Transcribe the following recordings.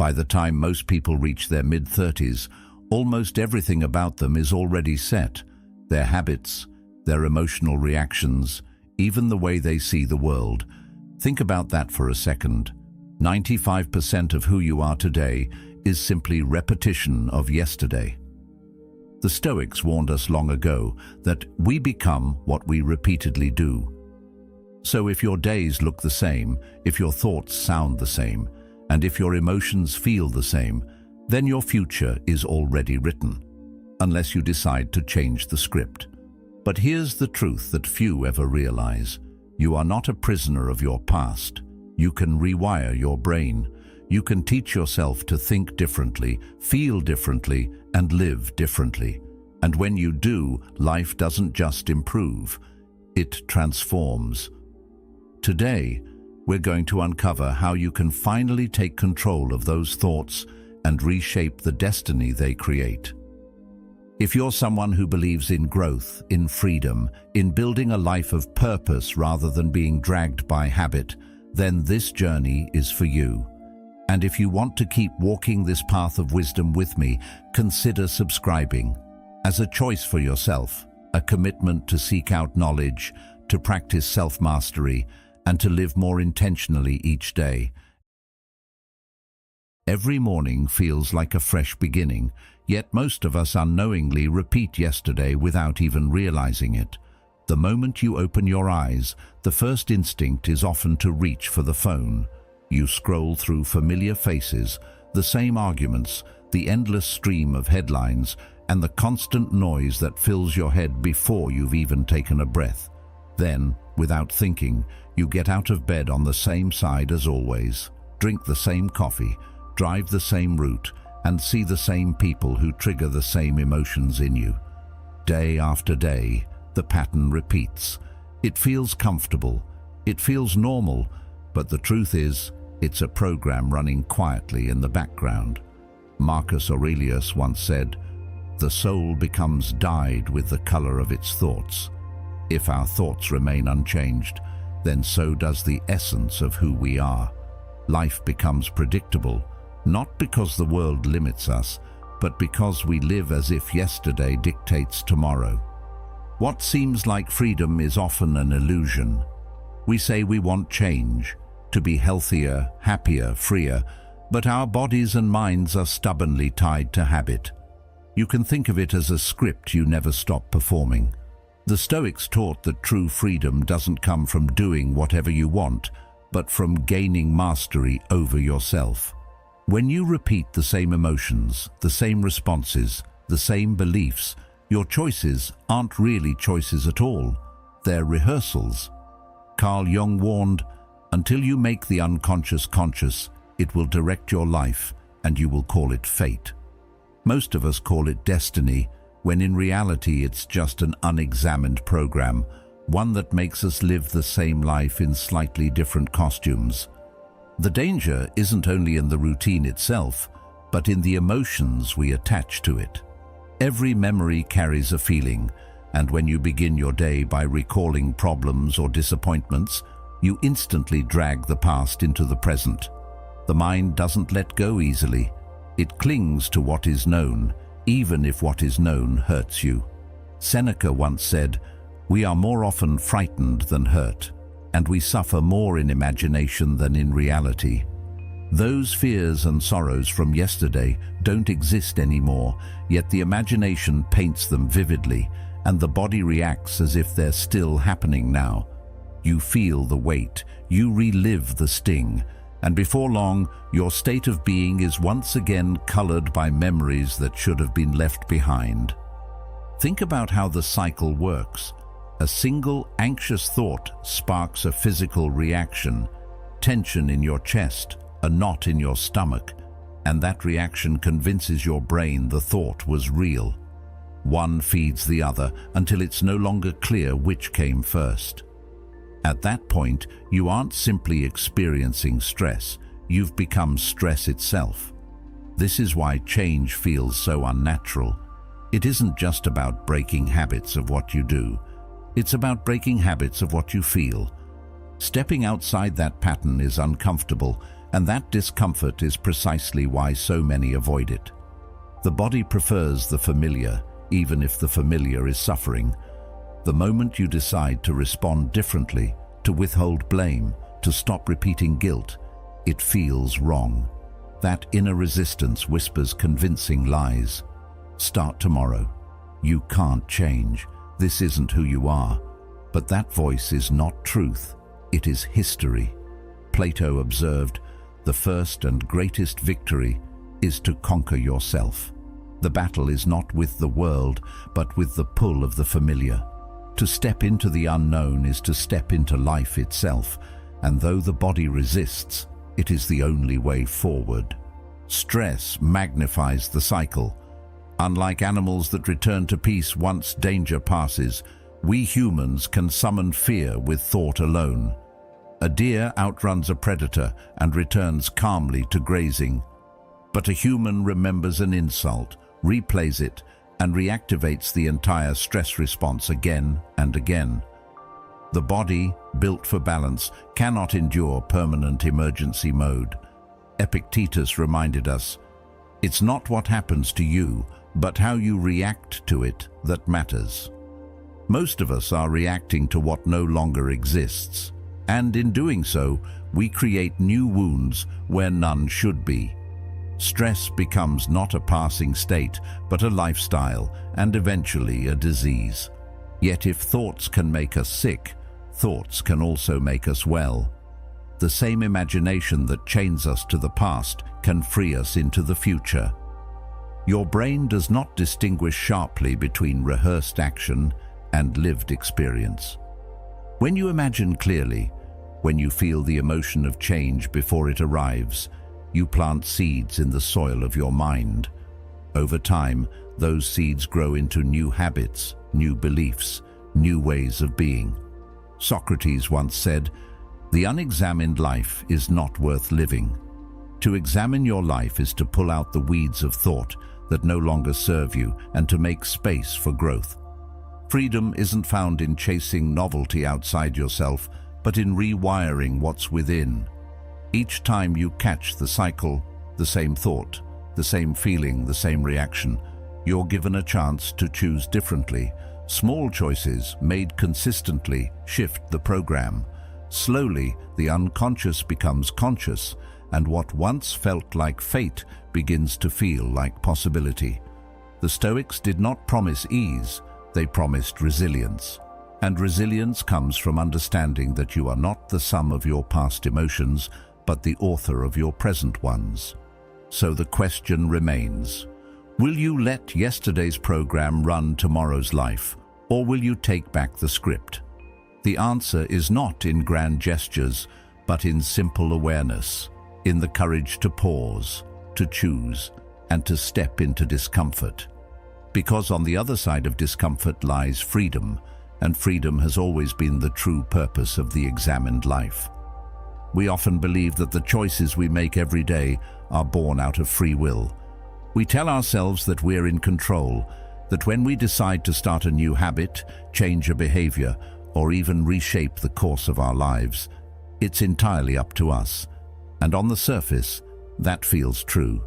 By the time most people reach their mid-30s, almost everything about them is already set. Their habits, their emotional reactions, even the way they see the world. Think about that for a second. 95% of who you are today is simply repetition of yesterday. The Stoics warned us long ago that we become what we repeatedly do. So if your days look the same, if your thoughts sound the same, and if your emotions feel the same, then your future is already written, unless you decide to change the script. But here's the truth that few ever realize. You are not a prisoner of your past. You can rewire your brain. You can teach yourself to think differently, feel differently, and live differently. And when you do, life doesn't just improve, it transforms. Today, we're going to uncover how you can finally take control of those thoughts and reshape the destiny they create. If you're someone who believes in growth, in freedom, in building a life of purpose rather than being dragged by habit, then this journey is for you. And if you want to keep walking this path of wisdom with me, consider subscribing. As a choice for yourself, a commitment to seek out knowledge, to practice self-mastery, and to live more intentionally each day. Every morning feels like a fresh beginning, yet most of us unknowingly repeat yesterday without even realizing it. The moment you open your eyes, the first instinct is often to reach for the phone. You scroll through familiar faces, the same arguments, the endless stream of headlines, and the constant noise that fills your head before you've even taken a breath. Then, without thinking, you get out of bed on the same side as always, drink the same coffee, drive the same route, and see the same people who trigger the same emotions in you. Day after day, the pattern repeats. It feels comfortable, it feels normal, but the truth is, it's a program running quietly in the background. Marcus Aurelius once said, "The soul becomes dyed with the color of its thoughts." If our thoughts remain unchanged, then so does the essence of who we are. Life becomes predictable, not because the world limits us, but because we live as if yesterday dictates tomorrow. What seems like freedom is often an illusion. We say we want change, to be healthier, happier, freer, but our bodies and minds are stubbornly tied to habit. You can think of it as a script you never stop performing. The Stoics taught that true freedom doesn't come from doing whatever you want, but from gaining mastery over yourself. When you repeat the same emotions, the same responses, the same beliefs, your choices aren't really choices at all. They're rehearsals. Carl Jung warned, "Until you make the unconscious conscious, it will direct your life, and you will call it fate." Most of us call it destiny, when in reality it's just an unexamined program, one that makes us live the same life in slightly different costumes. The danger isn't only in the routine itself, but in the emotions we attach to it. Every memory carries a feeling, and when you begin your day by recalling problems or disappointments, you instantly drag the past into the present. The mind doesn't let go easily. It clings to what is known, even if what is known hurts you. Seneca once said, "We are more often frightened than hurt, and we suffer more in imagination than in reality." Those fears and sorrows from yesterday don't exist anymore, yet the imagination paints them vividly, and the body reacts as if they're still happening now. You feel the weight, you relive the sting, and before long, your state of being is once again colored by memories that should have been left behind. Think about how the cycle works. A single anxious thought sparks a physical reaction, tension in your chest, a knot in your stomach, and that reaction convinces your brain the thought was real. One feeds the other until it's no longer clear which came first. At that point, you aren't simply experiencing stress, you've become stress itself. This is why change feels so unnatural. It isn't just about breaking habits of what you do, it's about breaking habits of what you feel. Stepping outside that pattern is uncomfortable, And that discomfort is precisely why so many avoid it. The body prefers the familiar, even if the familiar is suffering. The moment you decide to respond differently, to withhold blame, to stop repeating guilt, it feels wrong. That inner resistance whispers convincing lies. Start tomorrow. You can't change. This isn't who you are. But that voice is not truth. It is history. Plato observed, the first and greatest victory is to conquer yourself. The battle is not with the world, but with the pull of the familiar. To step into the unknown is to step into life itself, and though the body resists, it is the only way forward. Stress magnifies the cycle. Unlike animals that return to peace once danger passes, we humans can summon fear with thought alone. A deer outruns a predator and returns calmly to grazing. But a human remembers an insult, replays it, and reactivates the entire stress response again and again. The body, built for balance, cannot endure permanent emergency mode. Epictetus reminded us, it's not what happens to you, but how you react to it that matters. Most of us are reacting to what no longer exists, and in doing so, we create new wounds where none should be. Stress becomes not a passing state, but a lifestyle, and eventually a disease. Yet if thoughts can make us sick, thoughts can also make us well. The same imagination that chains us to the past can free us into the future. Your brain does not distinguish sharply between rehearsed action and lived experience. When you imagine clearly, when you feel the emotion of change before it arrives, you plant seeds in the soil of your mind. Over time, those seeds grow into new habits, new beliefs, new ways of being. Socrates once said, "The unexamined life is not worth living." To examine your life is to pull out the weeds of thought that no longer serve you and to make space for growth. Freedom isn't found in chasing novelty outside yourself, but in rewiring what's within. Each time you catch the cycle, the same thought, the same feeling, the same reaction, you're given a chance to choose differently. Small choices made consistently shift the program. Slowly, the unconscious becomes conscious, and what once felt like fate begins to feel like possibility. The Stoics did not promise ease, they promised resilience. And resilience comes from understanding that you are not the sum of your past emotions, but the author of your present ones. So the question remains, will you let yesterday's program run tomorrow's life, or will you take back the script? The answer is not in grand gestures, but in simple awareness, in the courage to pause, to choose, and to step into discomfort. Because on the other side of discomfort lies freedom, and freedom has always been the true purpose of the examined life. We often believe that the choices we make every day are born out of free will. We tell ourselves that we're in control, that when we decide to start a new habit, change a behavior, or even reshape the course of our lives, it's entirely up to us. And on the surface, that feels true.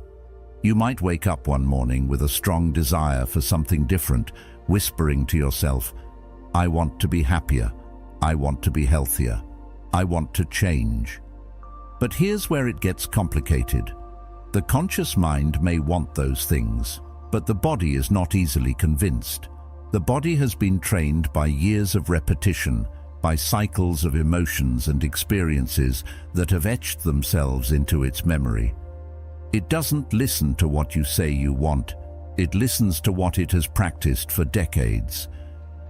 You might wake up one morning with a strong desire for something different, whispering to yourself, I want to be happier, I want to be healthier, I want to change. But here's where it gets complicated. The conscious mind may want those things, but the body is not easily convinced. The body has been trained by years of repetition, by cycles of emotions and experiences that have etched themselves into its memory. It doesn't listen to what you say you want, it listens to what it has practiced for decades.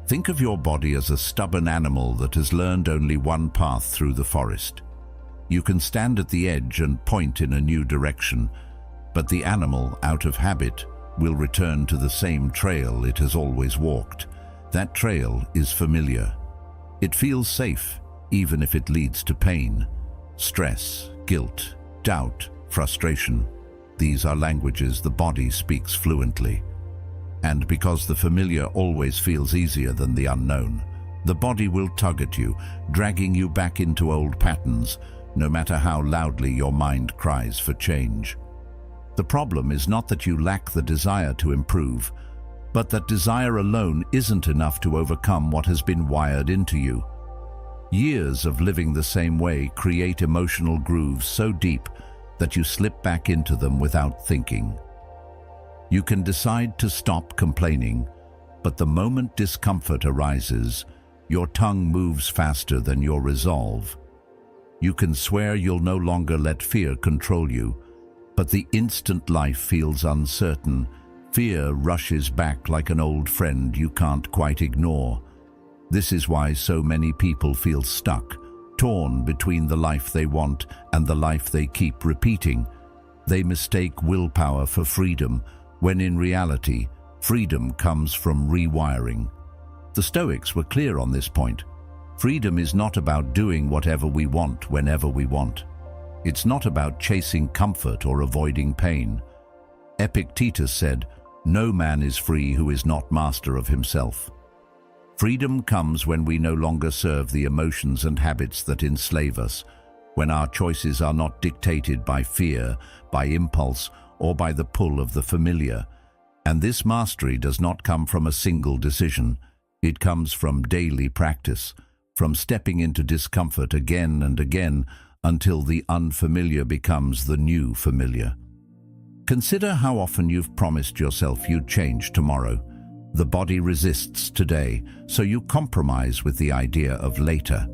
Think of your body as a stubborn animal that has learned only one path through the forest. You can stand at the edge and point in a new direction, but the animal, out of habit, will return to the same trail it has always walked. That trail is familiar. It feels safe, even if it leads to pain. Stress, guilt, doubt, frustration. These are languages the body speaks fluently. And because the familiar always feels easier than the unknown, the body will tug at you, dragging you back into old patterns, no matter how loudly your mind cries for change. The problem is not that you lack the desire to improve, but that desire alone isn't enough to overcome what has been wired into you. Years of living the same way create emotional grooves so deep that you slip back into them without thinking. You can decide to stop complaining, but the moment discomfort arises, your tongue moves faster than your resolve. You can swear you'll no longer let fear control you, but the instant life feels uncertain, fear rushes back like an old friend you can't quite ignore. This is why so many people feel stuck, torn between the life they want and the life they keep repeating. They mistake willpower for freedom, when in reality, freedom comes from rewiring. The Stoics were clear on this point. Freedom is not about doing whatever we want whenever we want. It's not about chasing comfort or avoiding pain. Epictetus said, "No man is free who is not master of himself." Freedom comes when we no longer serve the emotions and habits that enslave us, when our choices are not dictated by fear, by impulse, or by the pull of the familiar. And this mastery does not come from a single decision. It comes from daily practice, from stepping into discomfort again and again until the unfamiliar becomes the new familiar. Consider how often you've promised yourself you'd change tomorrow. The body resists today, so you compromise with the idea of later.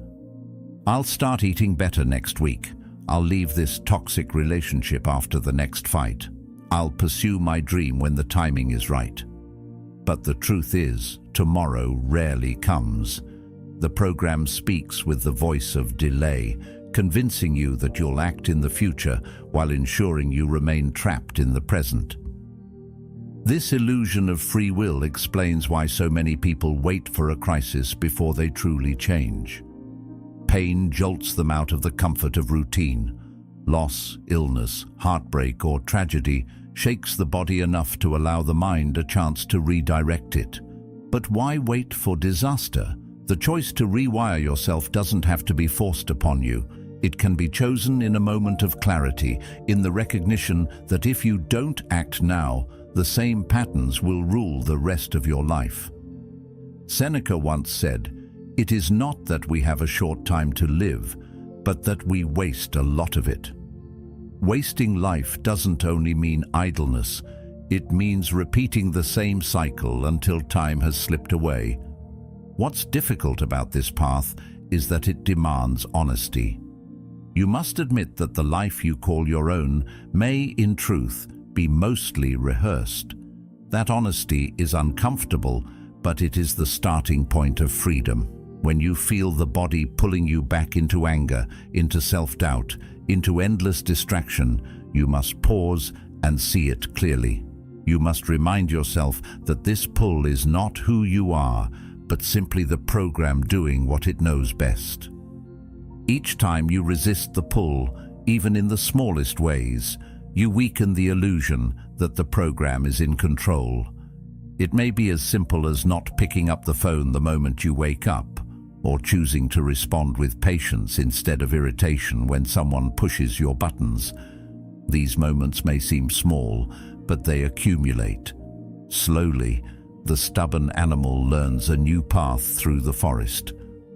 I'll start eating better next week. I'll leave this toxic relationship after the next fight. I'll pursue my dream when the timing is right. But the truth is, tomorrow rarely comes. The program speaks with the voice of delay, convincing you that you'll act in the future while ensuring you remain trapped in the present. This illusion of free will explains why so many people wait for a crisis before they truly change. Pain jolts them out of the comfort of routine. Loss, illness, heartbreak, or tragedy shakes the body enough to allow the mind a chance to redirect it. But why wait for disaster? The choice to rewire yourself doesn't have to be forced upon you. It can be chosen in a moment of clarity, in the recognition that if you don't act now, the same patterns will rule the rest of your life. Seneca once said, "It is not that we have a short time to live, but that we waste a lot of it." Wasting life doesn't only mean idleness, it means repeating the same cycle until time has slipped away. What's difficult about this path is that it demands honesty. You must admit that the life you call your own may, in truth, be mostly rehearsed. That honesty is uncomfortable, but it is the starting point of freedom. When you feel the body pulling you back into anger, into self-doubt, into endless distraction, you must pause and see it clearly. You must remind yourself that this pull is not who you are, but simply the program doing what it knows best. Each time you resist the pull, even in the smallest ways, you weaken the illusion that the program is in control. It may be as simple as not picking up the phone the moment you wake up, or choosing to respond with patience instead of irritation when someone pushes your buttons. These moments may seem small, but they accumulate. Slowly, the stubborn animal learns a new path through the forest.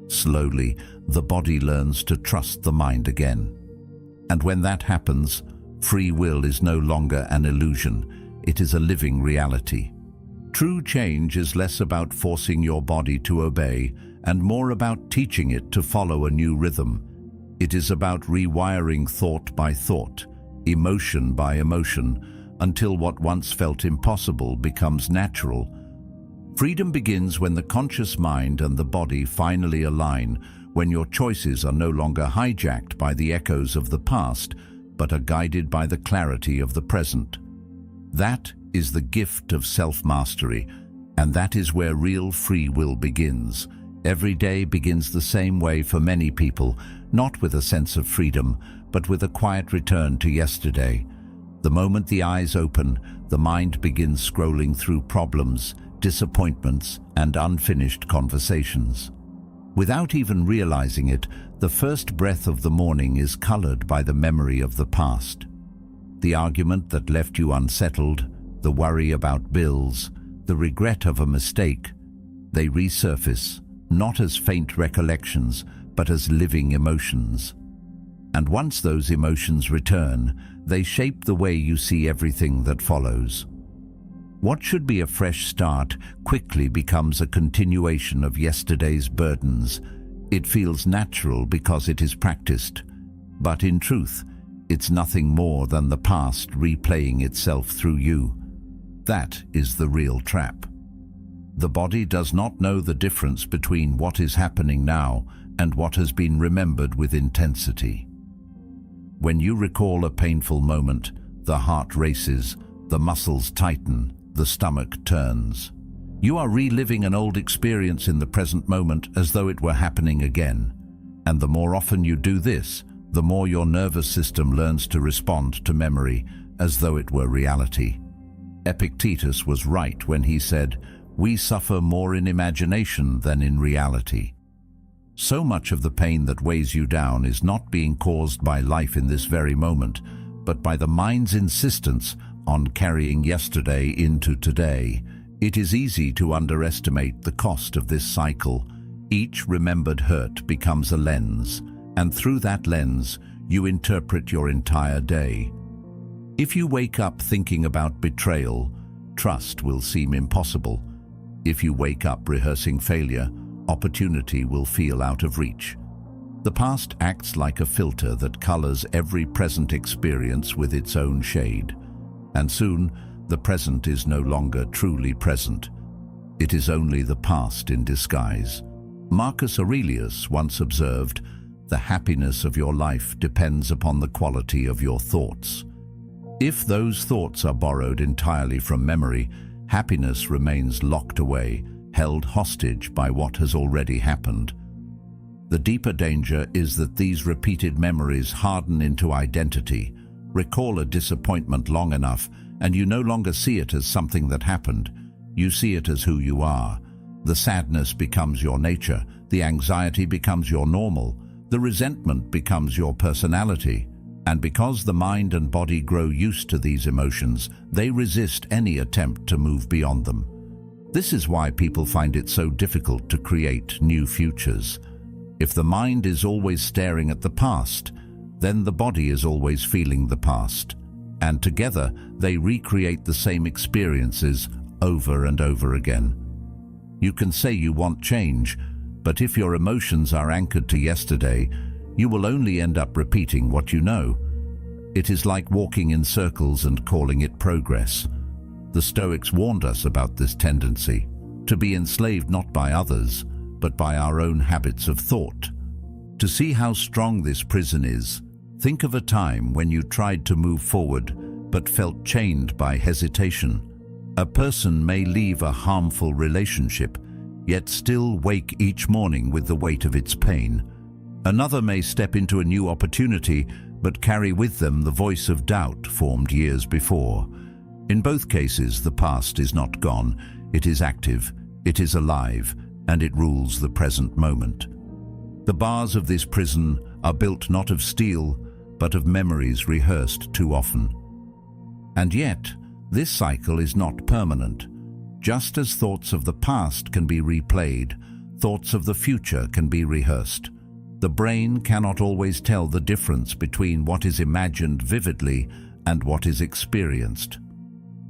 Slowly, the body learns to trust the mind again. And when that happens, free will is no longer an illusion, it is a living reality. True change is less about forcing your body to obey and more about teaching it to follow a new rhythm. It is about rewiring thought by thought, emotion by emotion, until what once felt impossible becomes natural. Freedom begins when the conscious mind and the body finally align, when your choices are no longer hijacked by the echoes of the past, but are guided by the clarity of the present. That is the gift of self-mastery, and that is where real free will begins. Every day begins the same way for many people, not with a sense of freedom, but with a quiet return to yesterday. The moment the eyes open, the mind begins scrolling through problems, disappointments, and unfinished conversations. Without even realizing it, the first breath of the morning is colored by the memory of the past. The argument that left you unsettled, the worry about bills, the regret of a mistake, they resurface, not as faint recollections, but as living emotions. And once those emotions return, they shape the way you see everything that follows. What should be a fresh start quickly becomes a continuation of yesterday's burdens. It feels natural because it is practiced, but in truth, it's nothing more than the past replaying itself through you. That is the real trap. The body does not know the difference between what is happening now and what has been remembered with intensity. When you recall a painful moment, the heart races, the muscles tighten, the stomach turns. You are reliving an old experience in the present moment as though it were happening again. And the more often you do this, the more your nervous system learns to respond to memory as though it were reality. Epictetus was right when he said, "We suffer more in imagination than in reality." So much of the pain that weighs you down is not being caused by life in this very moment, but by the mind's insistence on carrying yesterday into today. It is easy to underestimate the cost of this cycle. Each remembered hurt becomes a lens, and through that lens, you interpret your entire day. If you wake up thinking about betrayal, trust will seem impossible. If you wake up rehearsing failure, opportunity will feel out of reach. The past acts like a filter that colors every present experience with its own shade. And soon, the present is no longer truly present. It is only the past in disguise. Marcus Aurelius once observed, "The happiness of your life depends upon the quality of your thoughts." If those thoughts are borrowed entirely from memory, happiness remains locked away, held hostage by what has already happened. The deeper danger is that these repeated memories harden into identity. Recall a disappointment long enough, and you no longer see it as something that happened. You see it as who you are. The sadness becomes your nature, the anxiety becomes your normal, the resentment becomes your personality. And because the mind and body grow used to these emotions, they resist any attempt to move beyond them. This is why people find it so difficult to create new futures. If the mind is always staring at the past, then the body is always feeling the past. And together, they recreate the same experiences over and over again. You can say you want change, but if your emotions are anchored to yesterday, you will only end up repeating what you know. It is like walking in circles and calling it progress. The Stoics warned us about this tendency, to be enslaved not by others, but by our own habits of thought. To see how strong this prison is, think of a time when you tried to move forward but felt chained by hesitation. A person may leave a harmful relationship, yet still wake each morning with the weight of its pain. Another may step into a new opportunity but carry with them the voice of doubt formed years before. In both cases, the past is not gone. It is active, it is alive, and it rules the present moment. The bars of this prison are built not of steel, but of memories rehearsed too often. And yet, this cycle is not permanent. Just as thoughts of the past can be replayed, thoughts of the future can be rehearsed. The brain cannot always tell the difference between what is imagined vividly and what is experienced.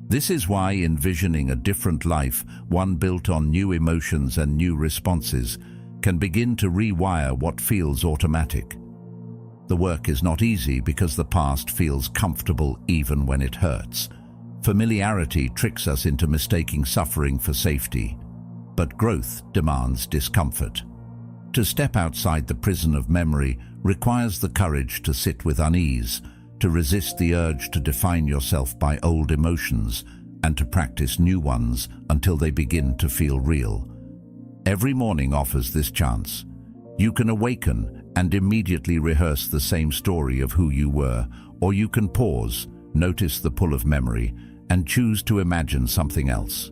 This is why envisioning a different life, one built on new emotions and new responses, can begin to rewire what feels automatic. The work is not easy because the past feels comfortable even when it hurts. Familiarity tricks us into mistaking suffering for safety, but growth demands discomfort. To step outside the prison of memory requires the courage to sit with unease, to resist the urge to define yourself by old emotions, and to practice new ones until they begin to feel real. Every morning offers this chance. You can awaken and immediately rehearse the same story of who you were, or you can pause, notice the pull of memory, and choose to imagine something else.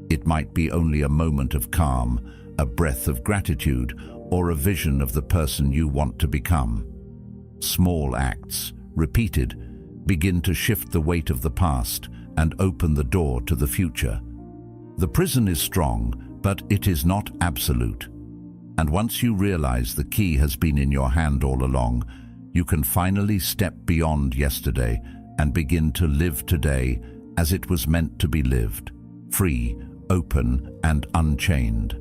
It might be only a moment of calm, a breath of gratitude, or a vision of the person you want to become. Small acts, repeated, begin to shift the weight of the past and open the door to the future. The prison is strong, but it is not absolute. And once you realize the key has been in your hand all along, you can finally step beyond yesterday and begin to live today as it was meant to be lived, free, open, and unchained.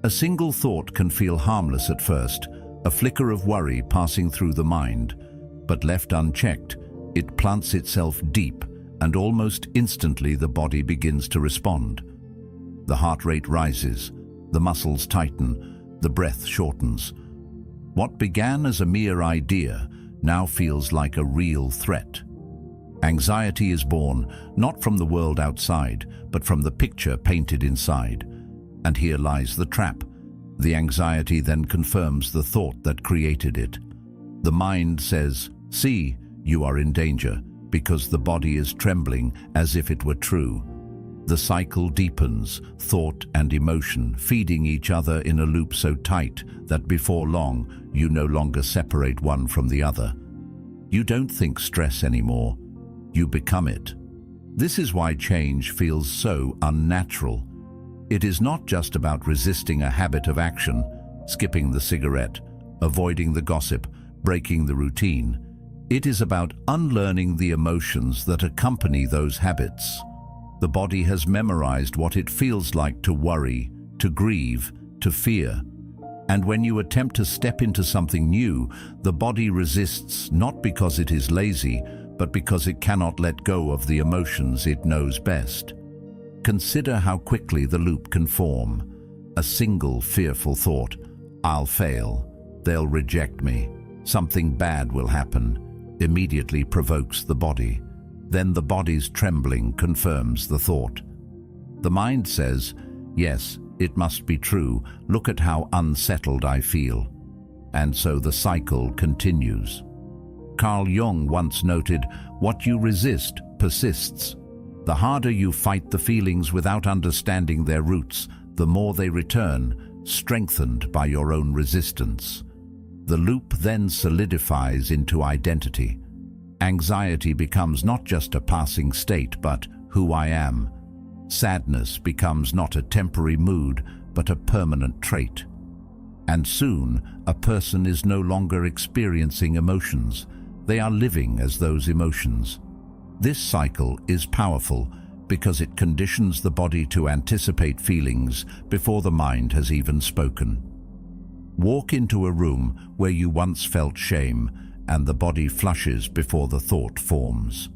A single thought can feel harmless at first, a flicker of worry passing through the mind, but left unchecked, it plants itself deep, and almost instantly the body begins to respond. The heart rate rises, the muscles tighten, the breath shortens. What began as a mere idea now feels like a real threat. Anxiety is born not from the world outside, but from the picture painted inside. And here lies the trap. The anxiety then confirms the thought that created it. The mind says, "See, you are in danger," because the body is trembling as if it were true. The cycle deepens, thought and emotion feeding each other in a loop so tight that before long you no longer separate one from the other. You don't think stress anymore, you become it. This is why change feels so unnatural. It is not just about resisting a habit of action, skipping the cigarette, avoiding the gossip, breaking the routine. It is about unlearning the emotions that accompany those habits. The body has memorized what it feels like to worry, to grieve, to fear. And when you attempt to step into something new, the body resists not because it is lazy, but because it cannot let go of the emotions it knows best. Consider how quickly the loop can form. A single fearful thought, "I'll fail, they'll reject me, something bad will happen," immediately provokes the body. Then the body's trembling confirms the thought. The mind says, "Yes, it must be true, look at how unsettled I feel." And so the cycle continues. Carl Jung once noted, "What you resist persists." The harder you fight the feelings without understanding their roots, the more they return, strengthened by your own resistance. The loop then solidifies into identity. Anxiety becomes not just a passing state, but who I am. Sadness becomes not a temporary mood, but a permanent trait. And soon, a person is no longer experiencing emotions. They are living as those emotions. This cycle is powerful because it conditions the body to anticipate feelings before the mind has even spoken. Walk into a room where you once felt shame, and the body flushes before the thought forms.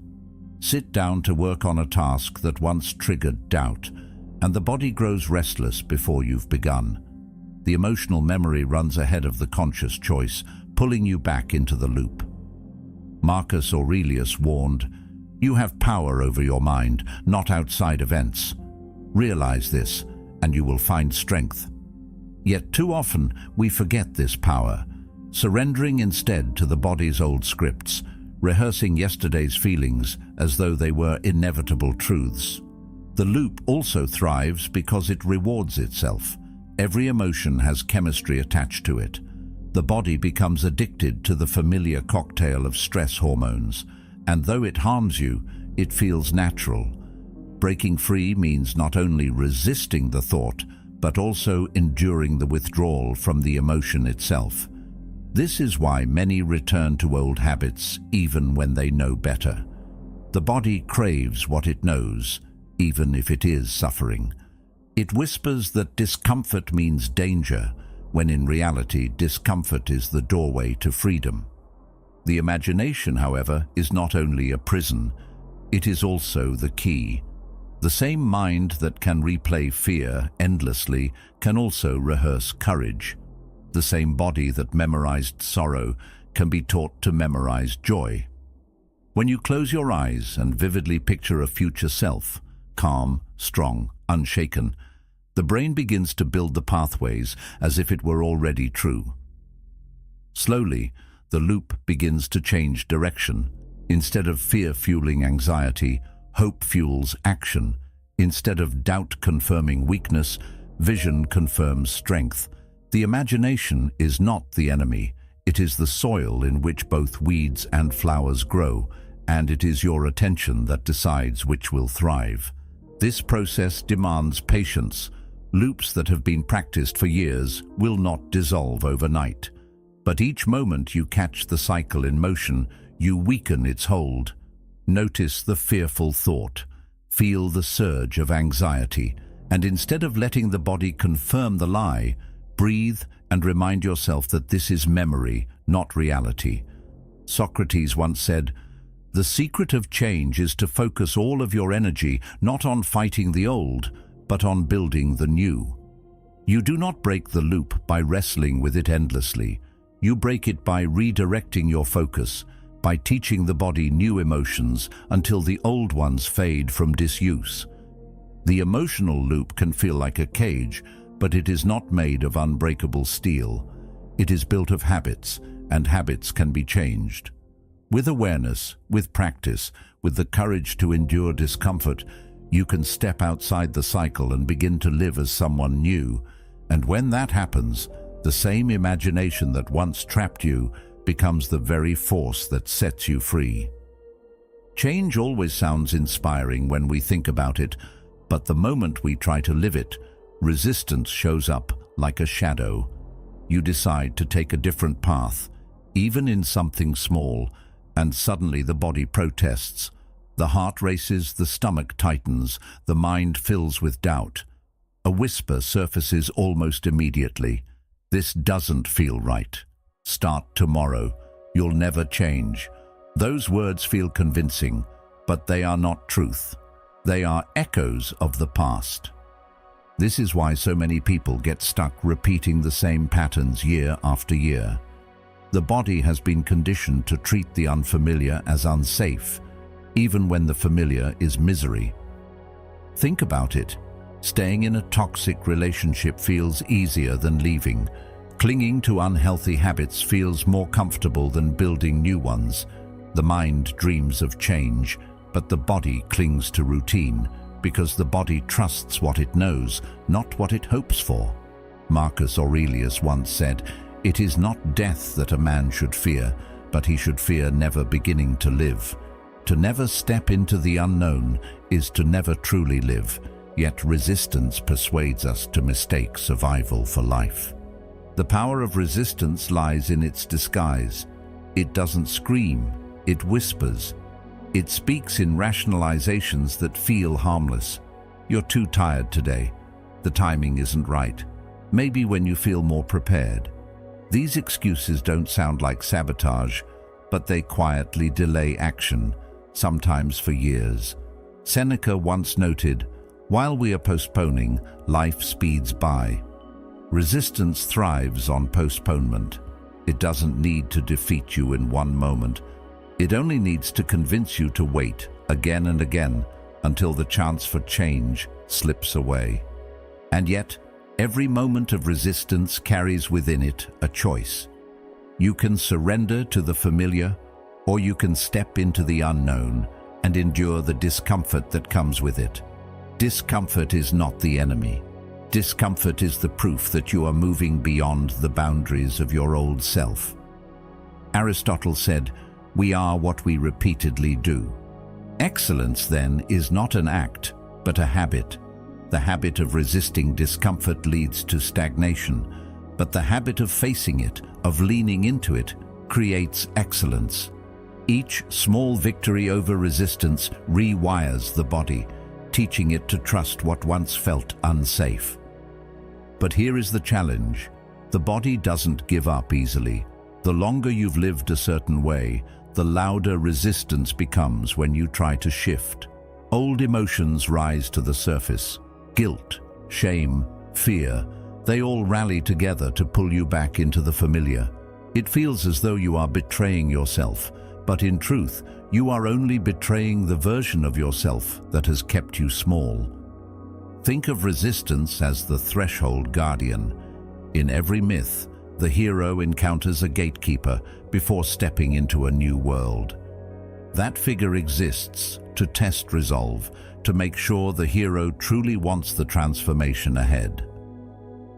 Sit down to work on a task that once triggered doubt, and the body grows restless before you've begun. The emotional memory runs ahead of the conscious choice, pulling you back into the loop. Marcus Aurelius warned, "You have power over your mind, not outside events. Realize this, and you will find strength." Yet too often we forget this power, surrendering instead to the body's old scripts, rehearsing yesterday's feelings as though they were inevitable truths. The loop also thrives because it rewards itself. Every emotion has chemistry attached to it. The body becomes addicted to the familiar cocktail of stress hormones, and though it harms you, it feels natural. Breaking free means not only resisting the thought, but also enduring the withdrawal from the emotion itself. This is why many return to old habits even when they know better. The body craves what it knows, even if it is suffering. It whispers that discomfort means danger, when in reality discomfort is the doorway to freedom. The imagination, however, is not only a prison, it is also the key. The same mind that can replay fear endlessly can also rehearse courage. The same body that memorized sorrow can be taught to memorize joy. When you close your eyes and vividly picture a future self, calm, strong, unshaken, the brain begins to build the pathways as if it were already true. Slowly, the loop begins to change direction. Instead of fear fueling anxiety, hope fuels action. Instead of doubt confirming weakness, vision confirms strength. The imagination is not the enemy. It is the soil in which both weeds and flowers grow, and it is your attention that decides which will thrive. This process demands patience. Loops that have been practiced for years will not dissolve overnight. But each moment you catch the cycle in motion, you weaken its hold. Notice the fearful thought. Feel the surge of anxiety. And instead of letting the body confirm the lie, breathe and remind yourself that this is memory, not reality. Socrates once said, "The secret of change is to focus all of your energy not on fighting the old, but on building the new." You do not break the loop by wrestling with it endlessly. You break it by redirecting your focus, by teaching the body new emotions until the old ones fade from disuse. The emotional loop can feel like a cage, but it is not made of unbreakable steel. It is built of habits, and habits can be changed. With awareness, with practice, with the courage to endure discomfort, you can step outside the cycle and begin to live as someone new. And when that happens, the same imagination that once trapped you becomes the very force that sets you free. Change always sounds inspiring when we think about it, but the moment we try to live it, resistance shows up like a shadow. You decide to take a different path, even in something small, and suddenly the body protests. The heart races, the stomach tightens, the mind fills with doubt. A whisper surfaces almost immediately. "This doesn't feel right. Start tomorrow. You'll never change." Those words feel convincing, but they are not truth. They are echoes of the past. This is why so many people get stuck repeating the same patterns year after year. The body has been conditioned to treat the unfamiliar as unsafe, even when the familiar is misery. Think about it. Staying in a toxic relationship feels easier than leaving. Clinging to unhealthy habits feels more comfortable than building new ones. The mind dreams of change, but the body clings to routine, because the body trusts what it knows, not what it hopes for. Marcus Aurelius once said, "It is not death that a man should fear, but he should fear never beginning to live." To never step into the unknown is to never truly live, yet resistance persuades us to mistake survival for life. The power of resistance lies in its disguise. It doesn't scream, it whispers. It speaks in rationalizations that feel harmless. "You're too tired today. The timing isn't right. Maybe when you feel more prepared." These excuses don't sound like sabotage, but they quietly delay action, sometimes for years. Seneca once noted, "While we are postponing, life speeds by." Resistance thrives on postponement. It doesn't need to defeat you in one moment. It only needs to convince you to wait again and again until the chance for change slips away. And yet, every moment of resistance carries within it a choice. You can surrender to the familiar, or you can step into the unknown and endure the discomfort that comes with it. Discomfort is not the enemy. Discomfort is the proof that you are moving beyond the boundaries of your old self. Aristotle said, "We are what we repeatedly do." Excellence, then, is not an act, but a habit. The habit of resisting discomfort leads to stagnation, but the habit of facing it, of leaning into it, creates excellence. Each small victory over resistance rewires the body, teaching it to trust what once felt unsafe. But here is the challenge. The body doesn't give up easily. The longer you've lived a certain way, the louder resistance becomes when you try to shift. Old emotions rise to the surface. Guilt, shame, fear, they all rally together to pull you back into the familiar. It feels as though you are betraying yourself, but in truth, you are only betraying the version of yourself that has kept you small. Think of resistance as the threshold guardian. In every myth, the hero encounters a gatekeeper before stepping into a new world. That figure exists to test resolve, to make sure the hero truly wants the transformation ahead.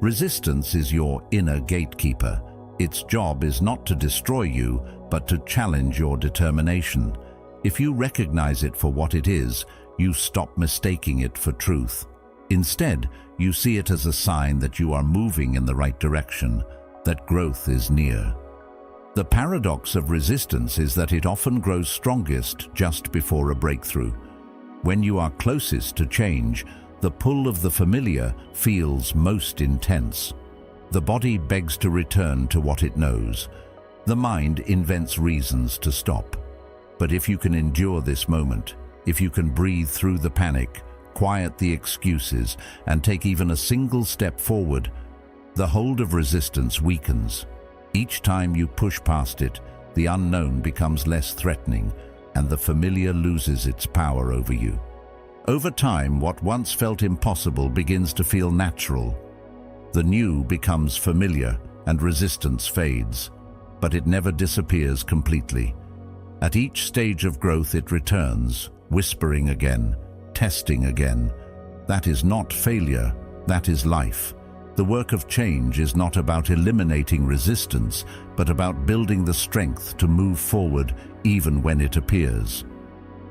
Resistance is your inner gatekeeper. Its job is not to destroy you, but to challenge your determination. If you recognize it for what it is, you stop mistaking it for truth. Instead, you see it as a sign that you are moving in the right direction, that growth is near. The paradox of resistance is that it often grows strongest just before a breakthrough. When you are closest to change, the pull of the familiar feels most intense. The body begs to return to what it knows. The mind invents reasons to stop. But if you can endure this moment, if you can breathe through the panic, quiet the excuses, and take even a single step forward, the hold of resistance weakens. Each time you push past it, the unknown becomes less threatening, and the familiar loses its power over you. Over time, what once felt impossible begins to feel natural. The new becomes familiar, and resistance fades, but it never disappears completely. At each stage of growth it returns, whispering again, testing again. That is not failure, that is life. The work of change is not about eliminating resistance, but about building the strength to move forward even when it appears.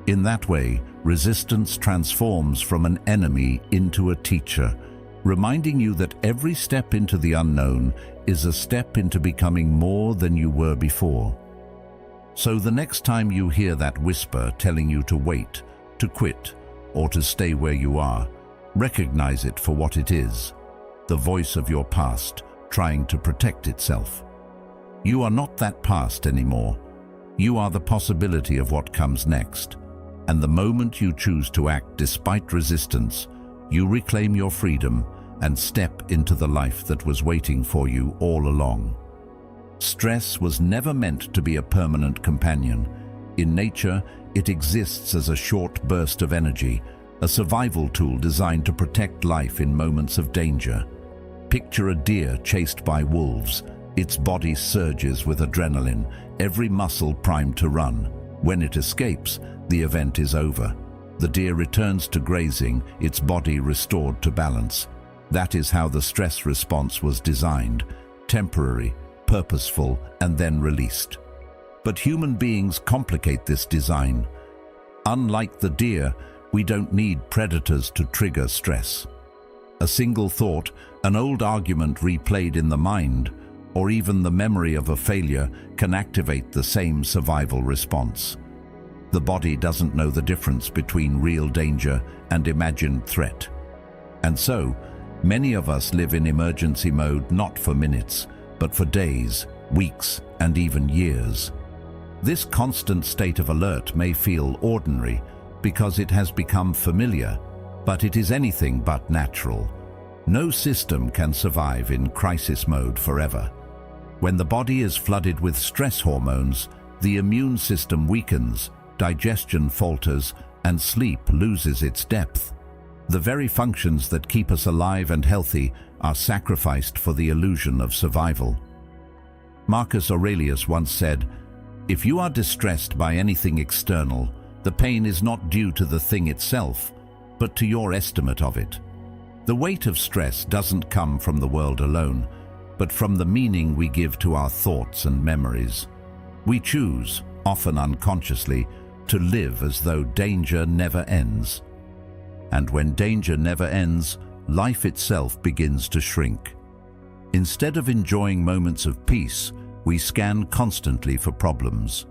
In that way, resistance transforms from an enemy into a teacher, reminding you that every step into the unknown is a step into becoming more than you were before. So the next time you hear that whisper telling you to wait, to quit, or to stay where you are, recognize it for what it is, the voice of your past trying to protect itself. You are not that past anymore. You are the possibility of what comes next. And the moment you choose to act despite resistance, you reclaim your freedom and step into the life that was waiting for you all along. Stress was never meant to be a permanent companion. In nature, it exists as a short burst of energy, a survival tool designed to protect life in moments of danger. Picture a deer chased by wolves. Its body surges with adrenaline, every muscle primed to run. When it escapes, the event is over. The deer returns to grazing, its body restored to balance. That is how the stress response was designed: temporary, purposeful, and then released. But human beings complicate this design. Unlike the deer, we don't need predators to trigger stress. A single thought, an old argument replayed in the mind, or even the memory of a failure can activate the same survival response. The body doesn't know the difference between real danger and imagined threat. And so, many of us live in emergency mode not for minutes, but for days, weeks, and even years. This constant state of alert may feel ordinary because it has become familiar, but it is anything but natural. No system can survive in crisis mode forever. When the body is flooded with stress hormones, the immune system weakens, digestion falters, and sleep loses its depth. The very functions that keep us alive and healthy are sacrificed for the illusion of survival. Marcus Aurelius once said, "If you are distressed by anything external, the pain is not due to the thing itself, but to your estimate of it." The weight of stress doesn't come from the world alone, but from the meaning we give to our thoughts and memories. We choose, often unconsciously, to live as though danger never ends. And when danger never ends, life itself begins to shrink. Instead of enjoying moments of peace, we scan constantly for problems.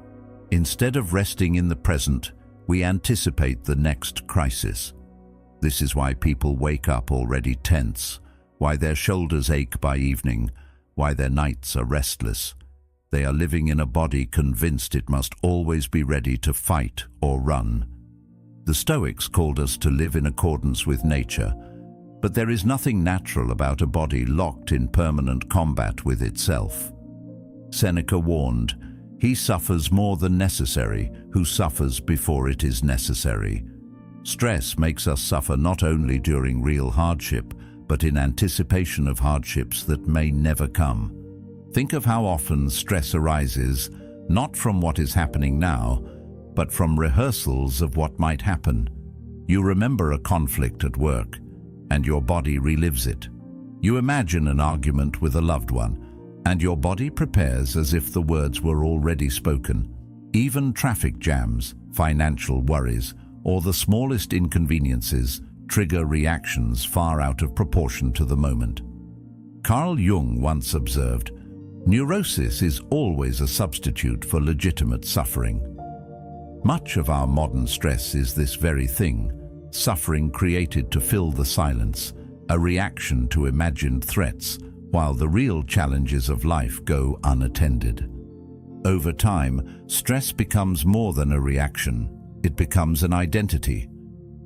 Instead of resting in the present, we anticipate the next crisis. This is why people wake up already tense, why their shoulders ache by evening, why their nights are restless. They are living in a body convinced it must always be ready to fight or run. The Stoics called us to live in accordance with nature, but there is nothing natural about a body locked in permanent combat with itself. Seneca warned, "He suffers more than necessary who suffers before it is necessary." Stress makes us suffer not only during real hardship, but in anticipation of hardships that may never come. Think of how often stress arises, not from what is happening now, but from rehearsals of what might happen. You remember a conflict at work, and your body relives it. You imagine an argument with a loved one, and your body prepares as if the words were already spoken. Even traffic jams, financial worries, or the smallest inconveniences trigger reactions far out of proportion to the moment. Carl Jung once observed, "Neurosis is always a substitute for legitimate suffering." Much of our modern stress is this very thing, suffering created to fill the silence, a reaction to imagined threats, while the real challenges of life go unattended. Over time, stress becomes more than a reaction. It becomes an identity.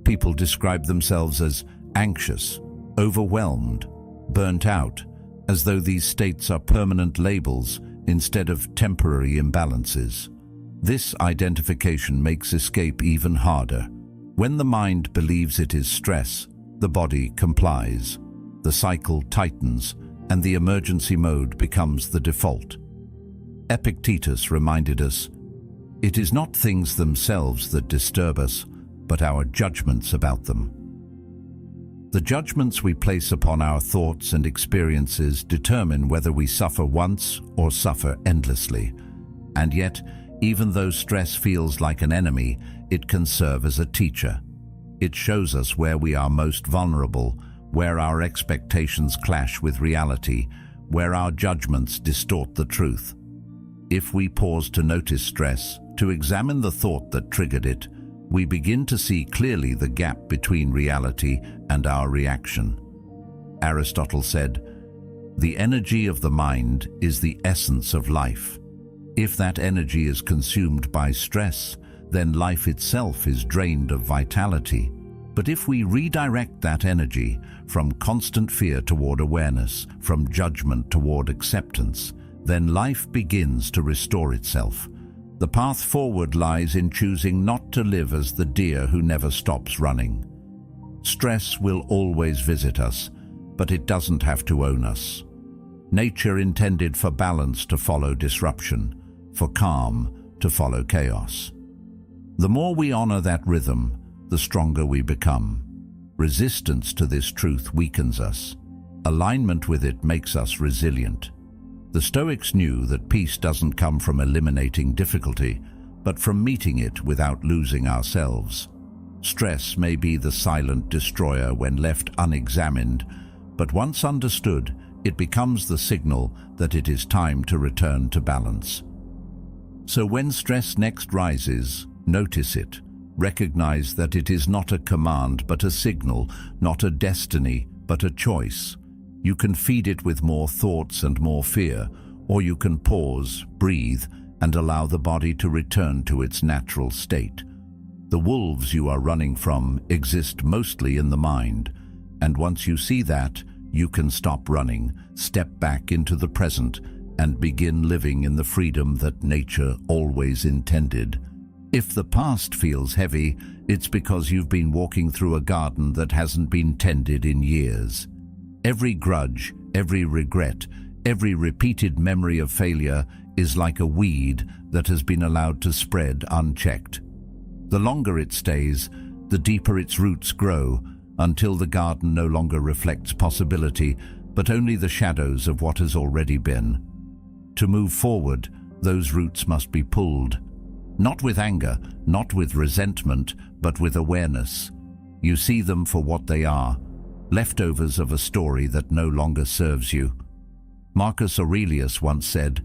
People describe themselves as anxious, overwhelmed, burnt out, as though these states are permanent labels instead of temporary imbalances. This identification makes escape even harder. When the mind believes it is stress, the body complies. The cycle tightens, and the emergency mode becomes the default. Epictetus reminded us, "It is not things themselves that disturb us, but our judgments about them." The judgments we place upon our thoughts and experiences determine whether we suffer once or suffer endlessly. And yet, even though stress feels like an enemy, it can serve as a teacher. It shows us where we are most vulnerable, where our expectations clash with reality, where our judgments distort the truth. If we pause to notice stress, to examine the thought that triggered it, we begin to see clearly the gap between reality and our reaction. Aristotle said, "The energy of the mind is the essence of life. If that energy is consumed by stress, then life itself is drained of vitality. But if we redirect that energy from constant fear toward awareness, from judgment toward acceptance, then life begins to restore itself. The path forward lies in choosing not to live as the deer who never stops running." Stress will always visit us, but it doesn't have to own us. Nature intended for balance to follow disruption, for calm to follow chaos. The more we honor that rhythm, the stronger we become. Resistance to this truth weakens us. Alignment with it makes us resilient. The Stoics knew that peace doesn't come from eliminating difficulty, but from meeting it without losing ourselves. Stress may be the silent destroyer when left unexamined, but once understood, it becomes the signal that it is time to return to balance. So when stress next rises, notice it. Recognize that it is not a command but a signal, not a destiny but a choice. You can feed it with more thoughts and more fear, or you can pause, breathe, and allow the body to return to its natural state. The wolves you are running from exist mostly in the mind, and once you see that, you can stop running, step back into the present, and begin living in the freedom that nature always intended. If the past feels heavy, it's because you've been walking through a garden that hasn't been tended in years. Every grudge, every regret, every repeated memory of failure is like a weed that has been allowed to spread unchecked. The longer it stays, the deeper its roots grow, until the garden no longer reflects possibility, but only the shadows of what has already been. To move forward, those roots must be pulled. Not with anger, not with resentment, but with awareness. You see them for what they are, leftovers of a story that no longer serves you. Marcus Aurelius once said,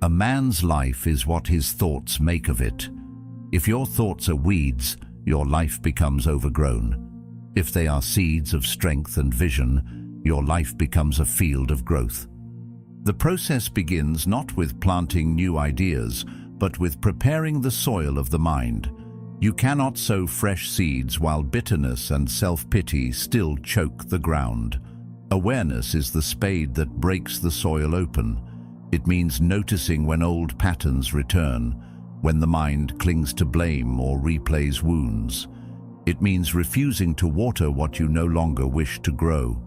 "A man's life is what his thoughts make of it." If your thoughts are weeds, your life becomes overgrown. If they are seeds of strength and vision, your life becomes a field of growth. The process begins not with planting new ideas, but with preparing the soil of the mind. You cannot sow fresh seeds while bitterness and self-pity still choke the ground. Awareness is the spade that breaks the soil open. It means noticing when old patterns return, when the mind clings to blame or replays wounds. It means refusing to water what you no longer wish to grow.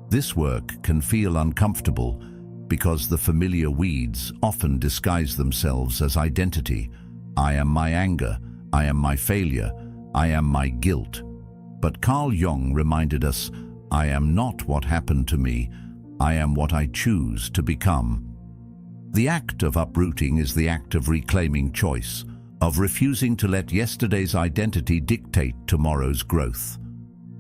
This work can feel uncomfortable because the familiar weeds often disguise themselves as identity. I am my anger, I am my failure, I am my guilt. But Carl Jung reminded us, I am not what happened to me, I am what I choose to become. The act of uprooting is the act of reclaiming choice, of refusing to let yesterday's identity dictate tomorrow's growth.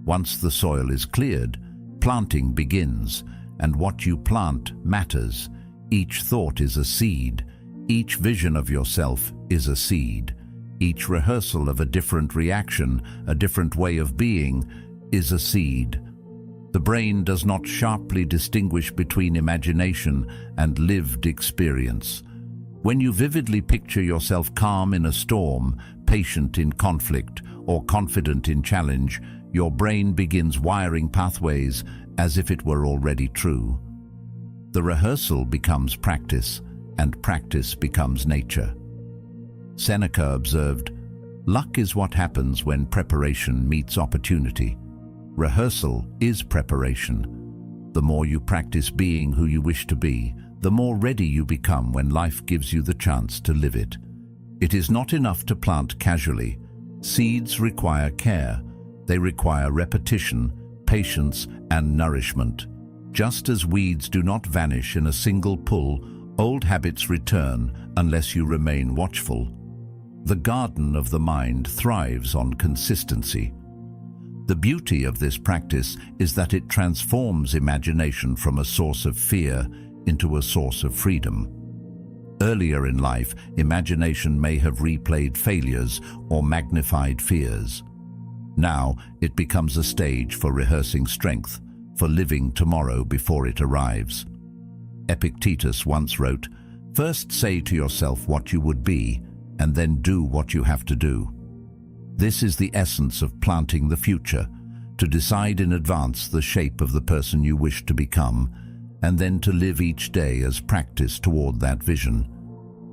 Once the soil is cleared, planting begins, and what you plant matters. Each thought is a seed. Each vision of yourself is a seed. Each rehearsal of a different reaction, a different way of being, is a seed. The brain does not sharply distinguish between imagination and lived experience. When you vividly picture yourself calm in a storm, patient in conflict, or confident in challenge, your brain begins wiring pathways as if it were already true. The rehearsal becomes practice, and practice becomes nature. Seneca observed, "Luck is what happens when preparation meets opportunity. Rehearsal is preparation. The more you practice being who you wish to be, the more ready you become when life gives you the chance to live it. It is not enough to plant casually. Seeds require care. They require repetition, patience, and nourishment. Just as weeds do not vanish in a single pull, old habits return unless you remain watchful. The garden of the mind thrives on consistency. The beauty of this practice is that it transforms imagination from a source of fear into a source of freedom. Earlier in life, imagination may have replayed failures or magnified fears. Now, it becomes a stage for rehearsing strength, for living tomorrow before it arrives. Epictetus once wrote, "First say to yourself what you would be, and then do what you have to do." This is the essence of planting the future, to decide in advance the shape of the person you wish to become, and then to live each day as practice toward that vision.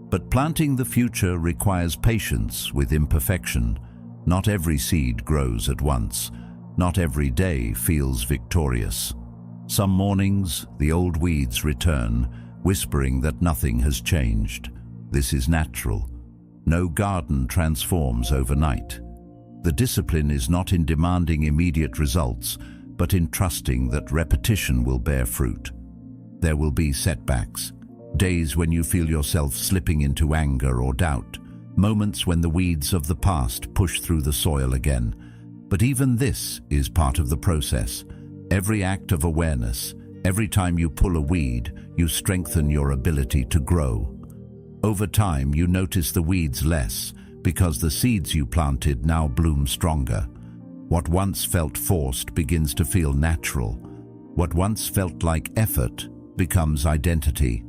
But planting the future requires patience with imperfection. Not every seed grows at once. Not every day feels victorious. Some mornings, the old weeds return, whispering that nothing has changed. This is natural. No garden transforms overnight. The discipline is not in demanding immediate results, but in trusting that repetition will bear fruit. There will be setbacks, days when you feel yourself slipping into anger or doubt, moments when the weeds of the past push through the soil again. But even this is part of the process. Every act of awareness, every time you pull a weed, you strengthen your ability to grow. Over time, you notice the weeds less, because the seeds you planted now bloom stronger. What once felt forced begins to feel natural. What once felt like effort becomes identity.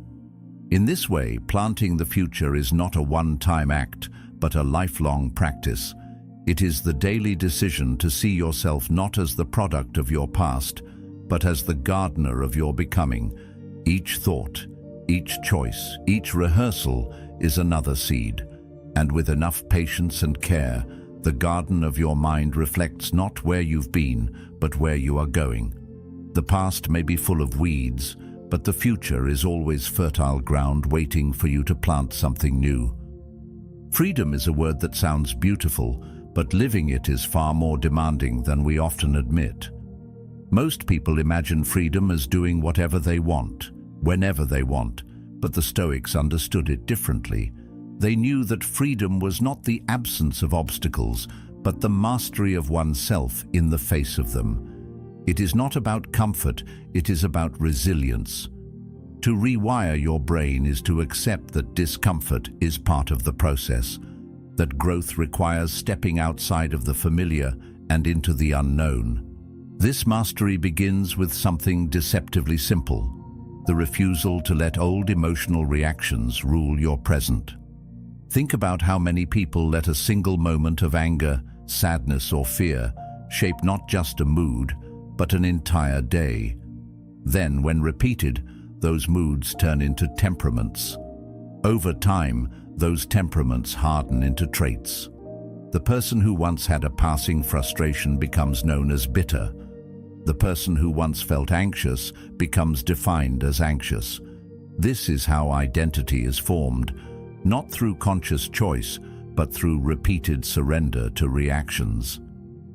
In this way, planting the future is not a one-time act, but a lifelong practice. It is the daily decision to see yourself not as the product of your past, but as the gardener of your becoming. Each thought, each choice, each rehearsal is another seed. And with enough patience and care, the garden of your mind reflects not where you've been, but where you are going. The past may be full of weeds, but the future is always fertile ground waiting for you to plant something new. Freedom is a word that sounds beautiful, but living it is far more demanding than we often admit. Most people imagine freedom as doing whatever they want, whenever they want, but the Stoics understood it differently. They knew that freedom was not the absence of obstacles, but the mastery of oneself in the face of them. It is not about comfort, it is about resilience. To rewire your brain is to accept that discomfort is part of the process, that growth requires stepping outside of the familiar and into the unknown. This mastery begins with something deceptively simple, the refusal to let old emotional reactions rule your present. Think about how many people let a single moment of anger, sadness, or fear shape not just a mood, but an entire day. Then, when repeated, those moods turn into temperaments. Over time, those temperaments harden into traits. The person who once had a passing frustration becomes known as bitter. The person who once felt anxious becomes defined as anxious. This is how identity is formed, not through conscious choice, but through repeated surrender to reactions.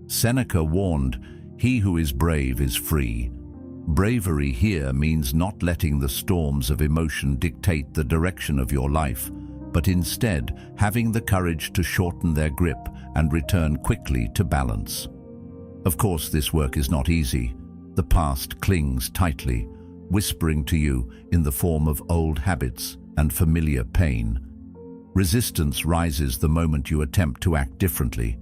Seneca warned, He who is brave is free. Bravery here means not letting the storms of emotion dictate the direction of your life, but instead having the courage to shorten their grip and return quickly to balance. Of course, this work is not easy. The past clings tightly, whispering to you in the form of old habits and familiar pain. Resistance rises the moment you attempt to act differently.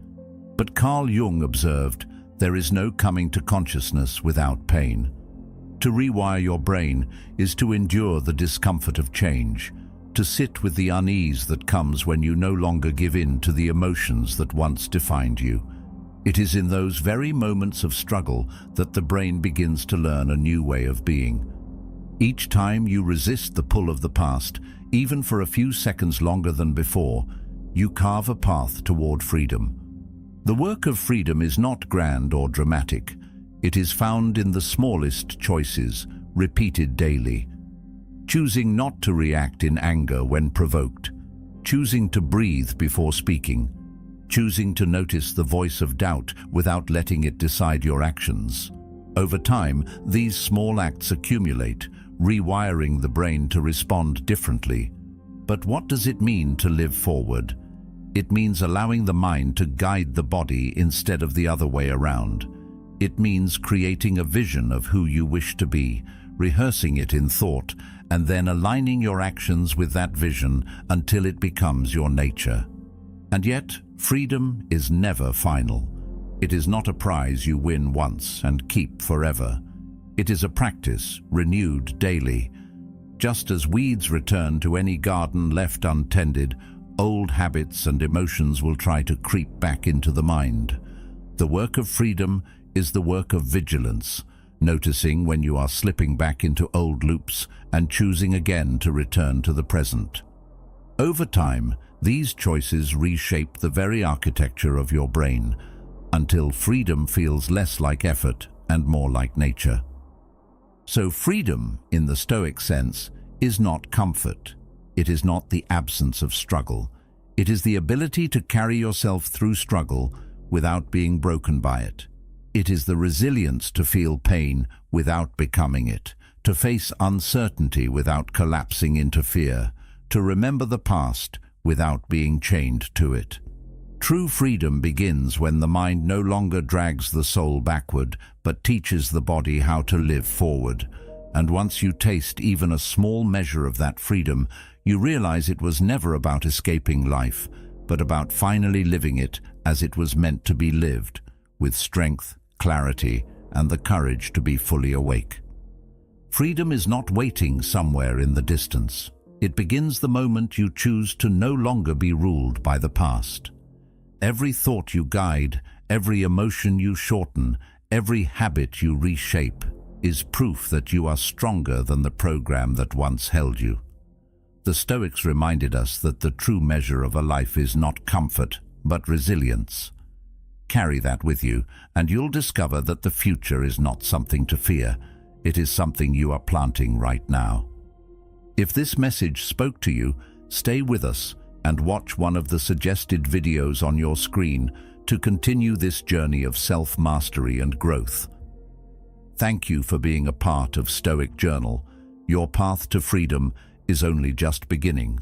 But Carl Jung observed, there is no coming to consciousness without pain. To rewire your brain is to endure the discomfort of change, to sit with the unease that comes when you no longer give in to the emotions that once defined you. It is in those very moments of struggle that the brain begins to learn a new way of being. Each time you resist the pull of the past, even for a few seconds longer than before, you carve a path toward freedom. The work of freedom is not grand or dramatic. It is found in the smallest choices, repeated daily. Choosing not to react in anger when provoked, choosing to breathe before speaking, choosing to notice the voice of doubt without letting it decide your actions. Over time, these small acts accumulate, rewiring the brain to respond differently. But what does it mean to live forward? It means allowing the mind to guide the body instead of the other way around. It means creating a vision of who you wish to be, rehearsing it in thought, and then aligning your actions with that vision until it becomes your nature. And yet, freedom is never final. It is not a prize you win once and keep forever. It is a practice, renewed daily. Just as weeds return to any garden left untended, old habits and emotions will try to creep back into the mind. The work of freedom is the work of vigilance, noticing when you are slipping back into old loops and choosing again to return to the present. Over time, these choices reshape the very architecture of your brain until freedom feels less like effort and more like nature. So freedom, in the Stoic sense, is not comfort. It is not the absence of struggle. It is the ability to carry yourself through struggle without being broken by it. It is the resilience to feel pain without becoming it, to face uncertainty without collapsing into fear, to remember the past without being chained to it. True freedom begins when the mind no longer drags the soul backward, but teaches the body how to live forward. And once you taste even a small measure of that freedom, you realize it was never about escaping life, but about finally living it as it was meant to be lived, with strength, clarity, and the courage to be fully awake. Freedom is not waiting somewhere in the distance. It begins the moment you choose to no longer be ruled by the past. Every thought you guide, every emotion you shorten, every habit you reshape is proof that you are stronger than the program that once held you. The Stoics reminded us that the true measure of a life is not comfort, but resilience. Carry that with you, and you'll discover that the future is not something to fear. It is something you are planting right now. If this message spoke to you, stay with us and watch one of the suggested videos on your screen to continue this journey of self-mastery and growth. Thank you for being a part of Stoic Journal. Your path to freedom is only just beginning.